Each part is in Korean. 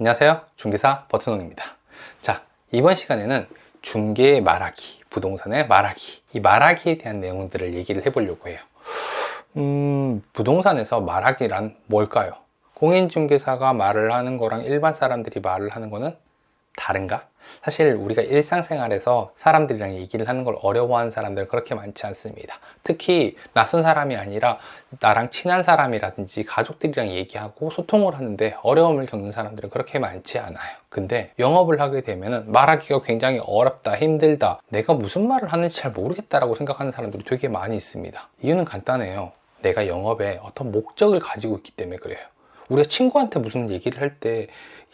안녕하세요. 중개사 버튼홍입니다. 자, 이번 시간에는 중개의 말하기, 부동산의 말하기, 이 말하기에 대한 내용들을 얘기를 해보려고 해요. 부동산에서 말하기란 뭘까요? 공인중개사가 말을 하는 거랑 일반 사람들이 말을 하는 거는 다른가? 사실 우리가 일상생활에서 사람들이랑 얘기를 하는 걸 어려워하는 사람들은 그렇게 많지 않습니다. 특히 낯선 사람이 아니라 나랑 친한 사람이라든지 가족들이랑 얘기하고 소통을 하는데 어려움을 겪는 사람들은 그렇게 많지 않아요. 근데 영업을 하게 되면 말하기가 굉장히 어렵다, 힘들다, 내가 무슨 말을 하는지 잘 모르겠다라고 생각하는 사람들이 되게 많이 있습니다. 이유는 간단해요. 내가 영업에 어떤 목적을 가지고 있기 때문에 그래요. 우리가 친구한테 무슨 얘기를 할 때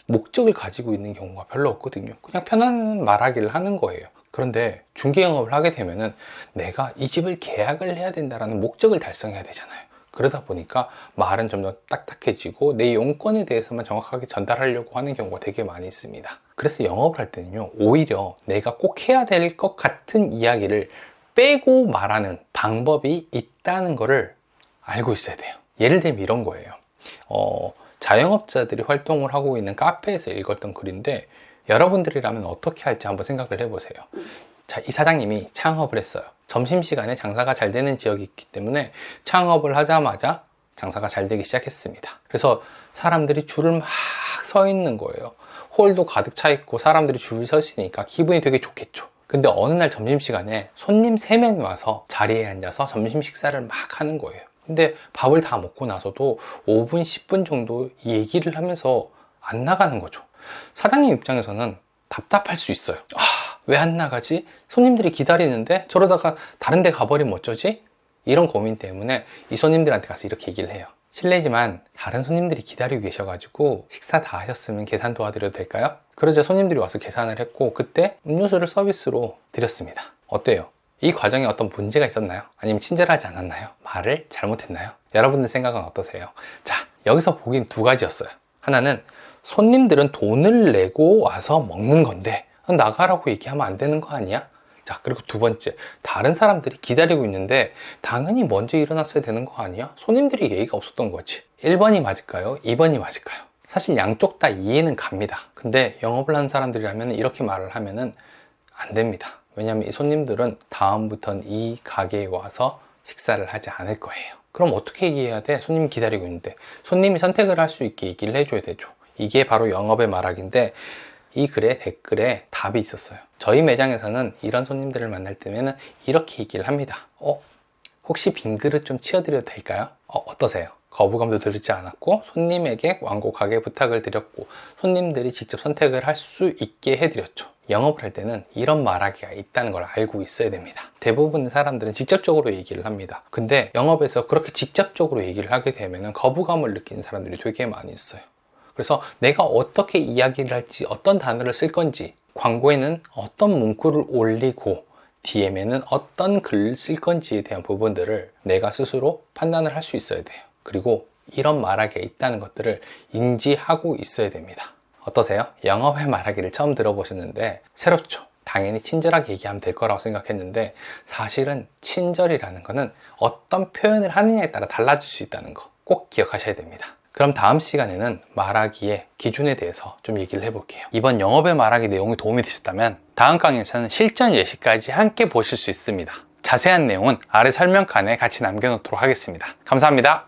목적을 가지고 있는 경우가 별로 없거든요. 그냥 편안한 말하기를 하는 거예요. 그런데 중개 영업을 하게 되면은 내가 이 집을 계약을 해야 된다라는 목적을 달성해야 되잖아요. 그러다 보니까 말은 점점 딱딱해지고 내 용건에 대해서만 정확하게 전달하려고 하는 경우가 되게 많이 있습니다. 그래서 영업을 할 때는요, 오히려 내가 꼭 해야 될 것 같은 이야기를 빼고 말하는 방법이 있다는 거를 알고 있어야 돼요. 예를 들면 이런 거예요. 자영업자들이 활동을 하고 있는 카페에서 읽었던 글인데, 여러분들이라면 어떻게 할지 한번 생각을 해보세요. 자, 이 사장님이 창업을 했어요. 점심시간에 장사가 잘 되는 지역이 있기 때문에 창업을 하자마자 장사가 잘 되기 시작했습니다. 그래서 사람들이 줄을 막 서 있는 거예요. 홀도 가득 차 있고 사람들이 줄을 서 있으니까 기분이 되게 좋겠죠. 근데 어느 날 점심시간에 손님 3명이 와서 자리에 앉아서 점심 식사를 막 하는 거예요. 근데 밥을 다 먹고 나서도 5분, 10분 정도 얘기를 하면서 안 나가는 거죠. 사장님 입장에서는 답답할 수 있어요. 왜 안 나가지? 손님들이 기다리는데 저러다가 다른 데 가버리면 어쩌지? 이런 고민 때문에 이 손님들한테 가서 이렇게 얘기를 해요. 실례지만 다른 손님들이 기다리고 계셔가지고 식사 다 하셨으면 계산 도와드려도 될까요? 그러자 손님들이 와서 계산을 했고, 그때 음료수를 서비스로 드렸습니다. 어때요? 이 과정에 어떤 문제가 있었나요? 아니면 친절하지 않았나요? 말을 잘못했나요? 여러분들 생각은 어떠세요? 자, 여기서 보긴 두 가지였어요. 하나는 손님들은 돈을 내고 와서 먹는 건데 나가라고 얘기하면 안 되는 거 아니야? 자, 그리고 두 번째, 다른 사람들이 기다리고 있는데 당연히 먼저 일어났어야 되는 거 아니야? 손님들이 예의가 없었던 거지. 1번이 맞을까요? 2번이 맞을까요? 사실 양쪽 다 이해는 갑니다. 근데 영업을 하는 사람들이라면 이렇게 말을 하면은 안 됩니다. 왜냐하면 이 손님들은 다음부터는 이 가게에 와서 식사를 하지 않을 거예요. 그럼 어떻게 얘기해야 돼? 손님이 기다리고 있는데. 손님이 선택을 할 수 있게 얘기를 해줘야 되죠. 이게 바로 영업의 말하기인데, 이 글에 댓글에 답이 있었어요. 저희 매장에서는 이런 손님들을 만날 때면 이렇게 얘기를 합니다. 혹시 빈 그릇 좀 치워드려도 될까요? 어떠세요? 거부감도 들지 않았고, 손님에게 완곡하게 부탁을 드렸고, 손님들이 직접 선택을 할 수 있게 해드렸죠. 영업을 할 때는 이런 말하기가 있다는 걸 알고 있어야 됩니다. 대부분의 사람들은 직접적으로 얘기를 합니다. 근데 영업에서 그렇게 직접적으로 얘기를 하게 되면 거부감을 느끼는 사람들이 되게 많이 있어요. 그래서 내가 어떻게 이야기를 할지, 어떤 단어를 쓸 건지, 광고에는 어떤 문구를 올리고 DM에는 어떤 글을 쓸 건지에 대한 부분들을 내가 스스로 판단을 할 수 있어야 돼요. 그리고 이런 말하기가 있다는 것들을 인지하고 있어야 됩니다. 어떠세요? 영업의 말하기를 처음 들어보셨는데 새롭죠? 당연히 친절하게 얘기하면 될 거라고 생각했는데, 사실은 친절이라는 거는 어떤 표현을 하느냐에 따라 달라질 수 있다는 거 꼭 기억하셔야 됩니다. 그럼 다음 시간에는 말하기의 기준에 대해서 좀 얘기를 해볼게요. 이번 영업의 말하기 내용이 도움이 되셨다면 다음 강의에서는 실전 예시까지 함께 보실 수 있습니다. 자세한 내용은 아래 설명칸에 같이 남겨놓도록 하겠습니다. 감사합니다.